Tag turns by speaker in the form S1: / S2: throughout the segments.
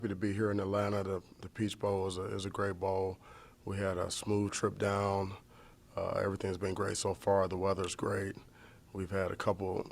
S1: Happy to be here in Atlanta. The Peach Bowl is a great bowl. We had a smooth trip down. Everything's been great so far. The weather's great. We've had a couple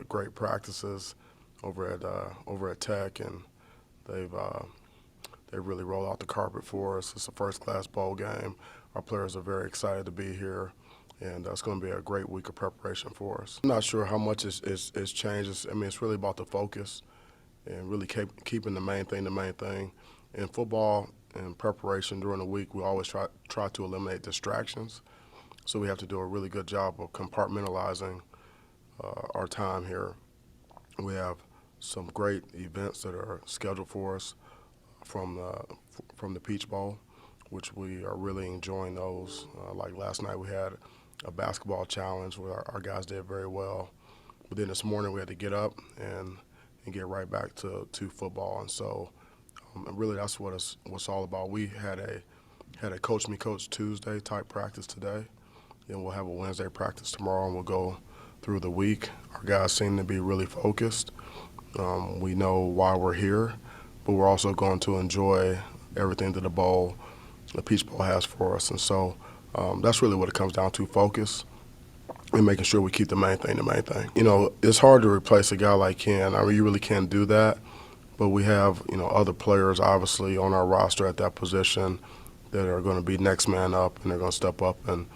S1: great practices over at Tech, and they've they really rolled out the carpet for us. It's a first-class bowl game. Our players are very excited to be here, and it's going to be a great week of preparation for us. I'm not sure how much is changed. It's really about the focus and really keeping the main thing the main thing. In football and preparation during the week, we always try to eliminate distractions. So we have to do a really good job of compartmentalizing our time here. We have some great events that are scheduled for us from the Peach Bowl, which we are really enjoying those. Like last night, we had a basketball challenge where our guys did very well. But then this morning, we had to get up and get right back to football. And so really that's what it's all about. We had a Coach Me Coach Tuesday type practice today. Then we'll have a Wednesday practice tomorrow, and we'll go through the week. Our guys seem to be really focused. We know why we're here, but we're also going to enjoy everything that the Peach Bowl has for us. And so that's really what it comes down to, focus and making sure we keep the main thing the main thing. It's hard to replace a guy like Ken. You really can't do that. But we have, other players obviously on our roster at that position that are going to be next man up, and they're going to step up and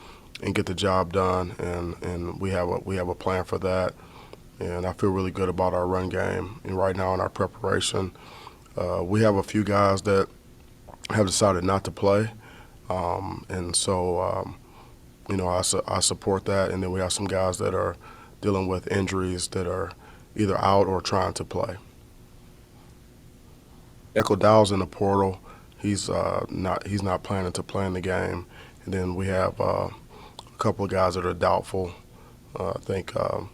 S1: get the job done. And we have a plan for that. And I feel really good about our run game. And right now in our preparation, we have a few guys that have decided not to play. And so I support that. And then we have some guys that are dealing with injuries that are either out or trying to play. Echo Dow's in the portal. He's not planning to play in the game. And then we have a couple of guys that are doubtful. I think I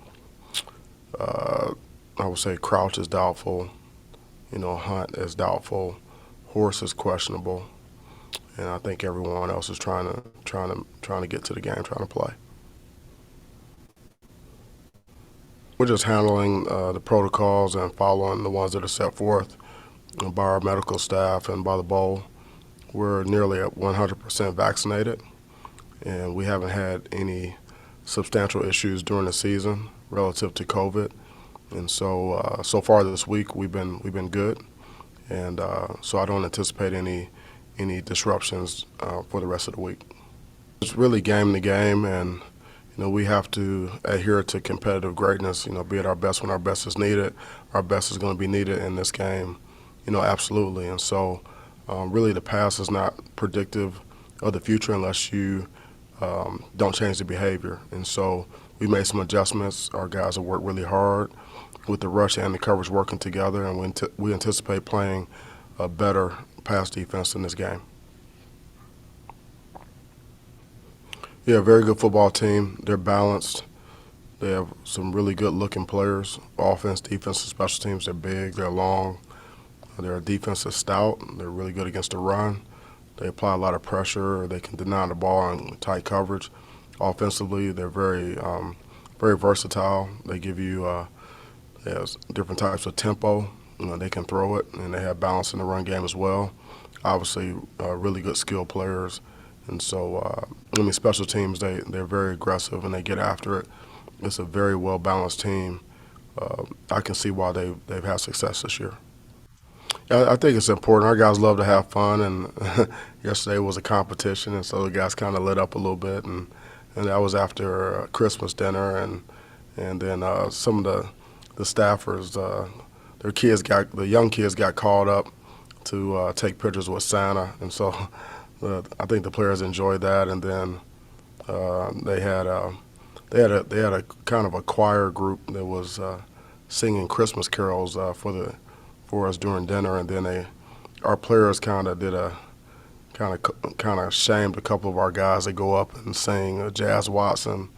S1: would say Crouch is doubtful. Hunt is doubtful. Horse is questionable. And I think everyone else is trying to get to the game, trying to play. We're just handling the protocols and following the ones that are set forth by our medical staff and by the bowl. We're nearly at 100% vaccinated, and we haven't had any substantial issues during the season relative to COVID. And so far this week we've been good, and so I don't anticipate any disruptions for the rest of the week. It's really game to game, and we have to adhere to competitive greatness. Be at our best when our best is needed. Our best is going to be needed in this game. Absolutely. And so really the past is not predictive of the future unless you don't change the behavior. And so we made some adjustments. Our guys have worked really hard with the rush and the coverage working together, and we anticipate playing a better pass defense in this game. Yeah, very good football team. They're balanced. They have some really good-looking players. Offense, defense, and special teams, they're big, they're long. Their defense is stout. They're really good against the run. They apply a lot of pressure. They can deny the ball in tight coverage. Offensively, they're very versatile. They give you different types of tempo. They can throw it, and they have balance in the run game as well. Obviously, really good skilled players. And so, special teams, they're very aggressive, and they get after it. It's a very well-balanced team. I can see why they've had success this year. I think it's important. Our guys love to have fun, and yesterday was a competition, and so the guys kind of lit up a little bit, and that was after Christmas dinner, and then some of the staffers, the young kids got called up to take pictures with Santa, and so I think the players enjoyed that, and then they had a kind of a choir group that was singing Christmas carols for us during dinner, and then our players kind of shamed a couple of our guys. They go up and sing Jazz Watson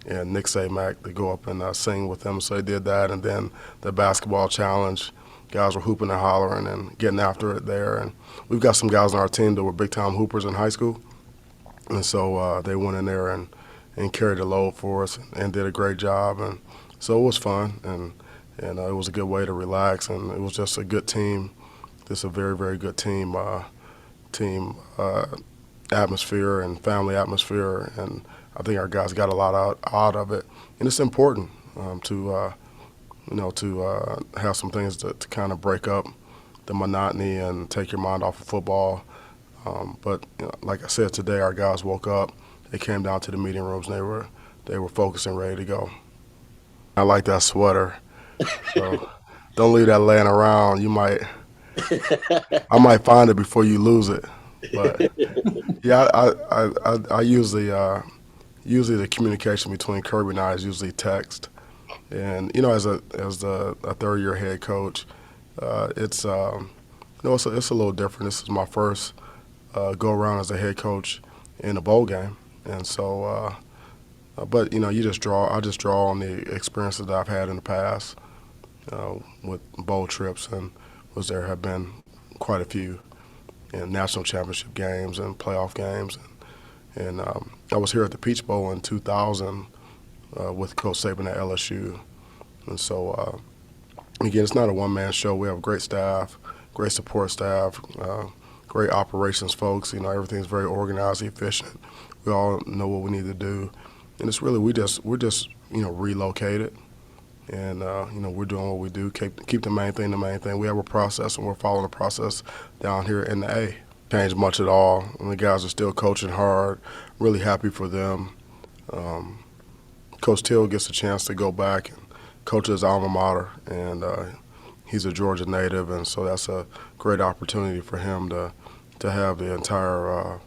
S1: and Nick Mack. They go up and sing with them. So they did that, and then the basketball challenge, guys were hooping and hollering and getting after it there. And we've got some guys on our team that were big-time hoopers in high school, and so they went in there and carried the load for us and did a great job. And so it was fun, and it was a good way to relax, and it was just a good team this is a very, very good team atmosphere and family atmosphere, and I think our guys got a lot out of it. And it's important to have some things to kind of break up the monotony and take your mind off of football. But like I said, today our guys woke up. They came down to the meeting rooms and they were focused and ready to go. I like that sweater, so don't leave that laying around. I might find it before you lose it. But yeah, I usually the communication between Kirby and I is usually text. And as a third year head coach, it's it's a little different. This is my first go around as a head coach in a bowl game, and so. But I just draw on the experiences that I've had in the past with bowl trips, and there have been quite a few in national championship games and playoff games, and I was here at the Peach Bowl in 2000 with Coach Saban at LSU, and so again, it's not a one-man show. We have a great staff, great support staff, great operations folks. Everything's very organized, efficient. We all know what we need to do. And it's really we're just relocated, and we're doing what we do. Keep the main thing the main thing. We have a process, and we're following the process down here in the A. Changed much at all, and the guys are still coaching hard. Really happy for them. Coach Till gets a chance to go back and coach his alma mater, and he's a Georgia native, and so that's a great opportunity for him to have the entire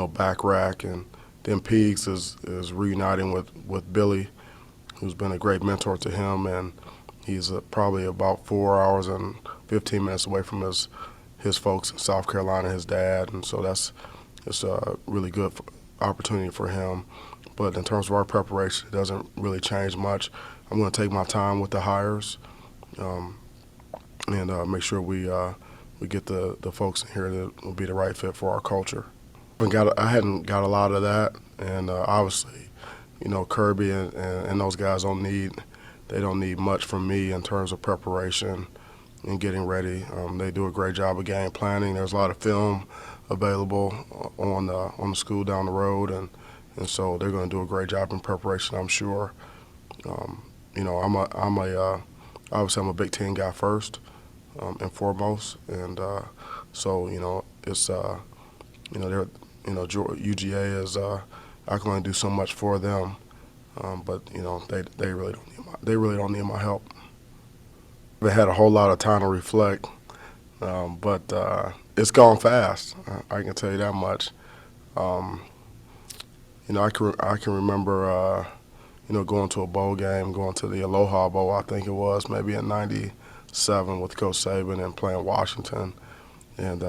S1: back rack. And then Peaks is reuniting with Billy, who's been a great mentor to him, and he's probably about 4 hours and 15 minutes away from his folks in South Carolina, his dad, and so it's a really good opportunity for him. But in terms of our preparation, it doesn't really change much. I'm going to take my time with the hires and make sure we get the folks in here that will be the right fit for our culture. I hadn't got a lot of that, and obviously, Kirby and those guys don't need much from me in terms of preparation and getting ready. They do a great job of game planning. There's a lot of film available on the school down the road, and so they're going to do a great job in preparation, I'm sure. Obviously I'm a Big Ten guy first and foremost, and so it's UGA is I can only do so much for them, but they really don't need my help. They had a whole lot of time to reflect, but it's gone fast. I can tell you that much. I can remember going to a bowl game, going to the Aloha Bowl, I think it was, maybe in '97 with Coach Saban and playing Washington, and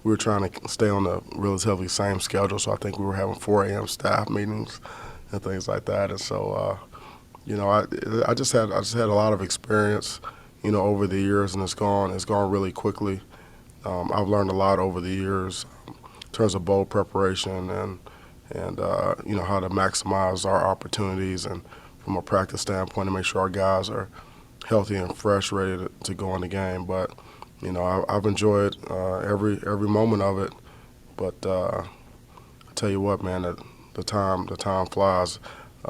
S1: we were trying to stay on the relatively same schedule, so I think we were having 4 a.m. staff meetings and things like that. And so, I just had a lot of experience, over the years, and it's gone really quickly. I've learned a lot over the years in terms of bowl preparation and how to maximize our opportunities and from a practice standpoint to make sure our guys are healthy and fresh, ready to go in the game. But I've enjoyed every moment of it. But I tell you what, man, the time flies.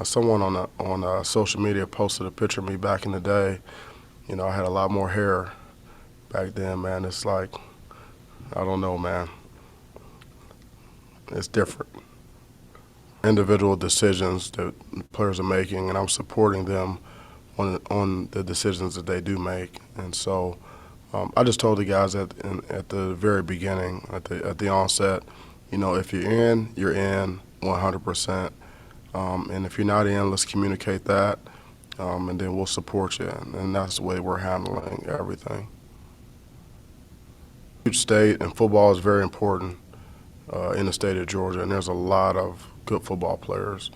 S1: Someone on social media posted a picture of me back in the day. I had a lot more hair back then, man. It's like, I don't know, man. It's different. Individual decisions that players are making, and I'm supporting them on the decisions that they do make. And so I just told the guys at the very beginning, at the onset, if you're in, you're in 100%. And if you're not in, let's communicate that, and then we'll support you. And that's the way we're handling everything. Huge state, and football is very important in the state of Georgia, and there's a lot of good football players,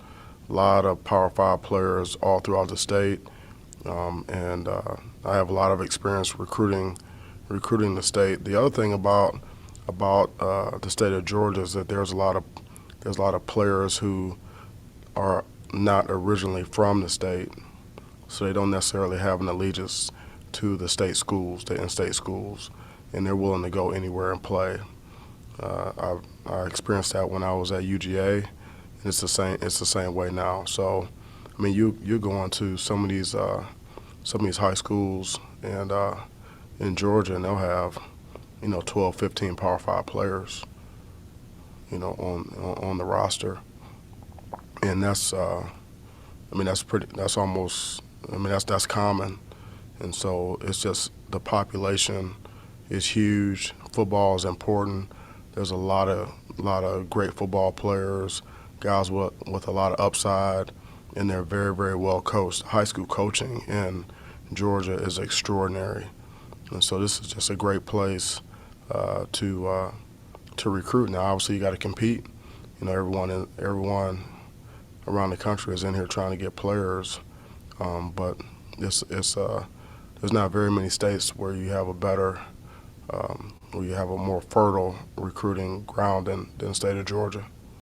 S1: a lot of Power 5 players all throughout the state, and I have a lot of experience recruiting the state. The other thing about the state of Georgia is that there's a lot of players who are not originally from the state, so they don't necessarily have an allegiance to the state schools, the in-state schools, and they're willing to go anywhere and play. I experienced that when I was at UGA, and it's the same. It's the same way now. So, I mean, you're going to some of these high schools and in Georgia, and they'll have 12, 15 Power Five players, on the roster, and that's almost, that's common, and so it's just the population is huge. Football is important. There's a lot of great football players, guys with a lot of upside, and they're very, very well coached. High school coaching in Georgia is extraordinary, and so this is just a great place to recruit. Now, obviously, you got to compete. Everyone around the country is in here trying to get players, but there's not very many states where you have where you have a more fertile recruiting ground than the state of Georgia.